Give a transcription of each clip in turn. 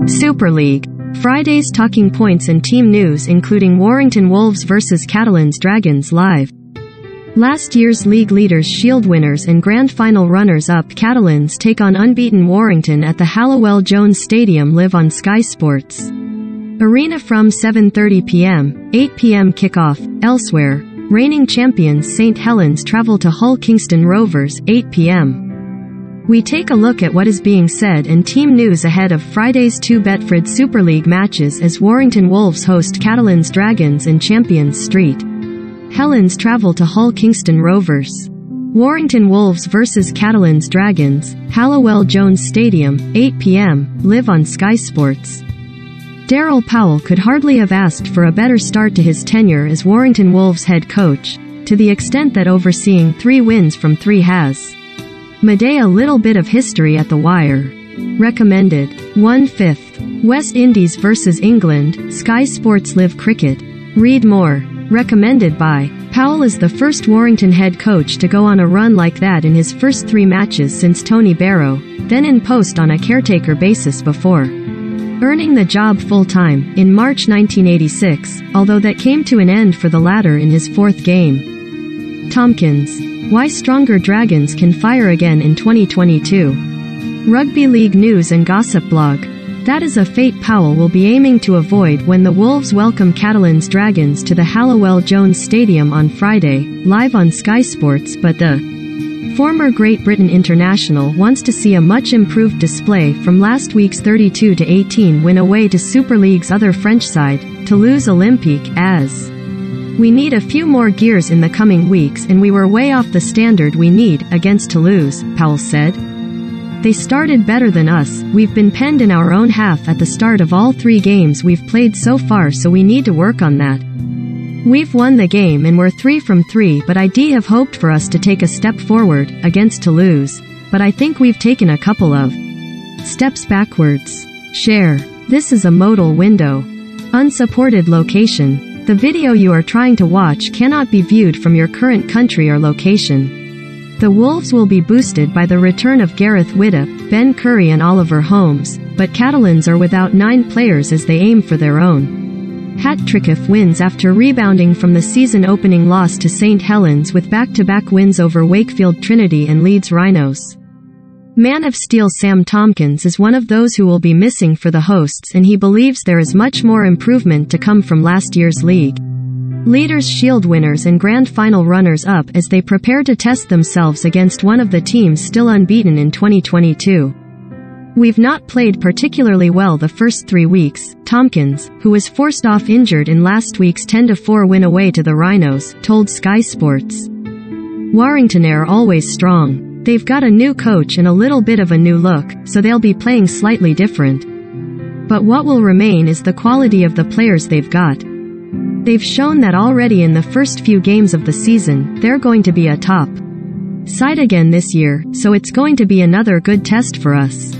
Super League. Friday's talking points and team news including Warrington Wolves vs Catalans Dragons live. Last year's league leaders, Shield winners and grand final runners-up Catalans take on unbeaten Warrington at the Halliwell-Jones Stadium live on Sky Sports. Arena from 7:30 p.m., 8 p.m. kickoff. Elsewhere, reigning champions St. Helens travel to Hull Kingston Rovers, 8 p.m. We take a look at what is being said and team news ahead of Friday's two Betfred Super League matches as Warrington Wolves host Catalans Dragons in Champions Street. Helens travel to Hull Kingston Rovers. Warrington Wolves vs Catalans Dragons, Halliwell-Jones Stadium, 8 p.m., live on Sky Sports. Daryl Powell could hardly have asked for a better start to his tenure as Warrington Wolves head coach, to the extent that overseeing 3 wins from 3 has made a little bit of history at the wire. Recommended. 1/5. West Indies vs England, Sky Sports Live Cricket. Read more. Recommended by. Powell is the first Warrington head coach to go on a run like that in his first 3 matches since Tony Barrow, then in post on a caretaker basis before earning the job full-time in March 1986, although that came to an end for the latter in his 4th game. Tompkins. Why stronger Dragons can fire again in 2022. Rugby League news and gossip blog. That is a fate Powell will be aiming to avoid when the Wolves welcome Catalans Dragons to the Halliwell-Jones Stadium on Friday, live on Sky Sports, but the former Great Britain international wants to see a much improved display from last week's 32-18 win away to Super League's other French side, Toulouse Olympique, as we need a few more gears in the coming weeks and we were way off the standard we need against Toulouse, Powell said. They started better than us, we've been penned in our own half at the start of all 3 games we've played so far, so we need to work on that. We've won the game and we're 3 from 3, but I'd have hoped for us to take a step forward against Toulouse, but I think we've taken a couple of steps backwards. Share. This is a modal window. Unsupported location. The video you are trying to watch cannot be viewed from your current country or location. The Wolves will be boosted by the return of Gareth Widdop, Ben Curry and Oliver Holmes, but Catalans are without 9 players as they aim for their own hat-trick of wins after rebounding from the season-opening loss to St. Helens with back-to-back wins over Wakefield Trinity and Leeds Rhinos. Man of Steel Sam Tompkins is one of those who will be missing for the hosts, and he believes there is much more improvement to come from last year's league leaders, Shield winners and grand final runners-up as they prepare to test themselves against one of the teams still unbeaten in 2022. We've not played particularly well the first 3 weeks, Tompkins, who was forced off injured in last week's 10-4 win away to the Rhinos, told Sky Sports. Warrington are always strong. They've got a new coach and a little bit of a new look, so they'll be playing slightly different. But what will remain is the quality of the players they've got. They've shown that already in the first few games of the season, they're going to be a top side again this year, so it's going to be another good test for us.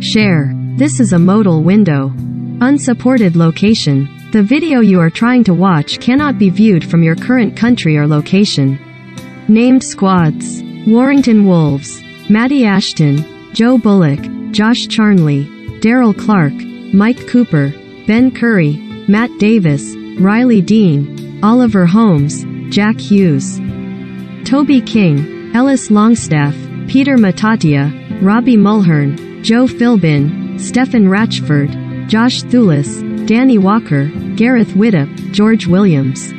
Share. This is a modal window. Unsupported location. The video you are trying to watch cannot be viewed from your current country or location. Named squads. Warrington Wolves. Matty Ashton, Joe Bullock, Josh Charnley, Daryl Clark, Mike Cooper, Ben Curry, Matt Davis, Riley Dean, Oliver Holmes, Jack Hughes, Toby King, Ellis Longstaff, Peter Matatia, Robbie Mulhern, Joe Philbin, Stephen Ratchford, Josh Thulis, Danny Walker, Gareth Widdop, George Williams.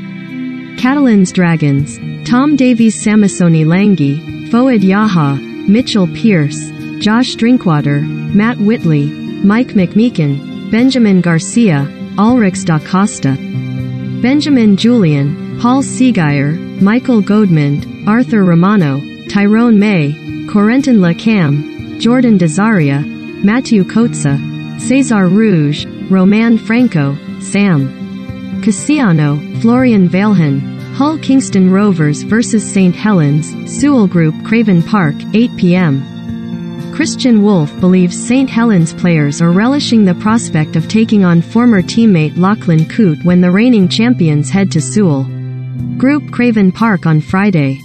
Catalans Dragons. Tom Davies, Samisoni Langi, Foad Yaha, Mitchell Pearce, Josh Drinkwater, Matt Whitley, Mike McMeekin, Benjamin Garcia, Ulrich da Costa, Benjamin Julian, Paul Seageyer, Michael Godmond, Arthur Romano, Tyrone May, Corentin Lacam, Jordan Desaria, Matthew Kotza, Cesar Rouge, Roman Franco, Sam Cassiano, Florian Valhen. Hull Kingston Rovers vs St. Helens, Sewell Group Craven Park, 8 p.m. Christian Wolff believes St. Helens players are relishing the prospect of taking on former teammate Lachlan Coote when the reigning champions head to Sewell Group Craven Park on Friday.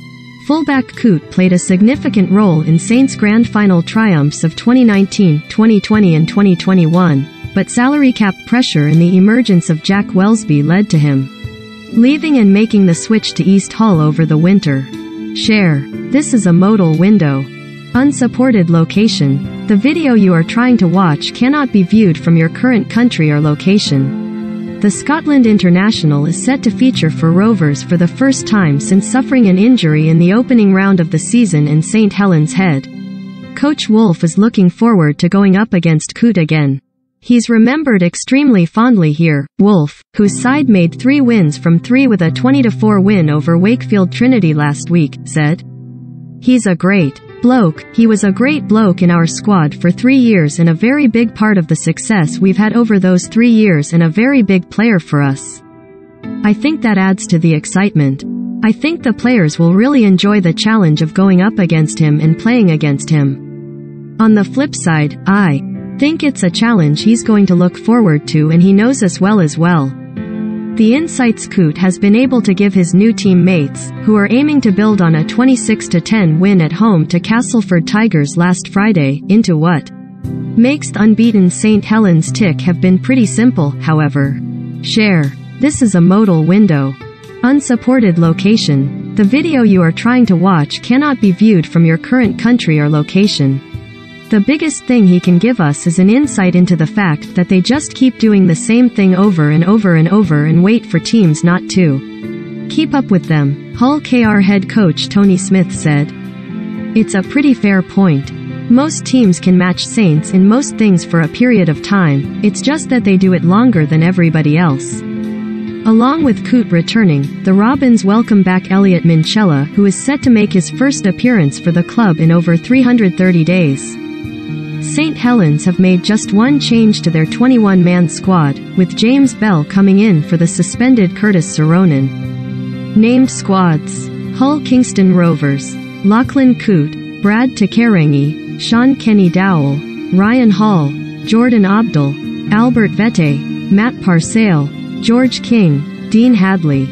Fullback Coote played a significant role in Saints' grand final triumphs of 2019, 2020 and 2021. but salary cap pressure and the emergence of Jack Welsby led to him leaving and making the switch to East Hull over the winter. Share. This is a modal window. Unsupported location. The video you are trying to watch cannot be viewed from your current country or location. The Scotland international is set to feature for Rovers for the first time since suffering an injury in the opening round of the season in St Helens Head. Coach Wolf is looking forward to going up against Coote again. He's remembered extremely fondly here. Wolf, whose side made 3 wins from 3 with a 20-4 win over Wakefield Trinity last week, said, "He's a great bloke. He was a great bloke in our squad for 3 years and a very big part of the success we've had over those 3 years and a very big player for us. I think that adds to the excitement. I think the players will really enjoy the challenge of going up against him and playing against him. On the flip side, I think it's a challenge he's going to look forward to and he knows as well. The insights Coote has been able to give his new teammates, who are aiming to build on a 26-10 win at home to Castleford Tigers last Friday, into what makes the unbeaten St Helens tick have been pretty simple, however. Share. This is a modal window. Unsupported location. The video you are trying to watch cannot be viewed from your current country or location. The biggest thing he can give us is an insight into the fact that they just keep doing the same thing over and over and over and wait for teams not to keep up with them. Hull KR head coach Tony Smith said, "It's a pretty fair point. Most teams can match Saints in most things for a period of time, it's just that they do it longer than everybody else." Along with Coote returning, the Robins welcome back Elliot Minchella, who is set to make his first appearance for the club in over 330 days. St Helens have made just one change to their 21-man squad, with James Bell coming in for the suspended Curtis Saronen. Named squads: Hull Kingston Rovers, Lachlan Coote, Brad Takarangi, Sean Kenny Dowell, Ryan Hall, Jordan Abdul, Albert Vete, Matt Parcale, George King, Dean Hadley,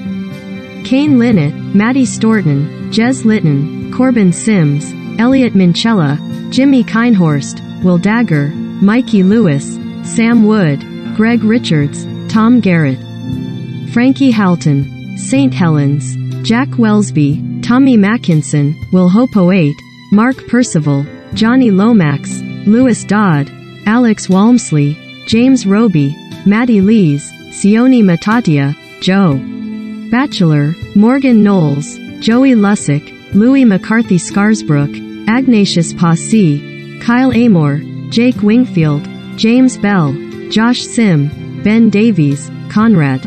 Kane Linnett, Matty Storton, Jez Litton, Corbin Sims, Elliot Minchella, Jimmy Kinehorst, Will Dagger, Mikey Lewis, Sam Wood, Greg Richards, Tom Garrett, Frankie Halton, St Helens, Jack Welsby, Tommy Mackinson, Will Hopoate, Mark Percival, Johnny Lomax, Lewis Dodd, Alex Walmsley, James Roby, Matty Lees, Sione Matatia, Joe Batchelor, Morgan Knowles, Joey Lussick, Louis McCarthy Scarsbrook, Agnatius Passy, Kyle Amor, Jake Wingfield, James Bell, Josh Sim, Ben Davies, Conrad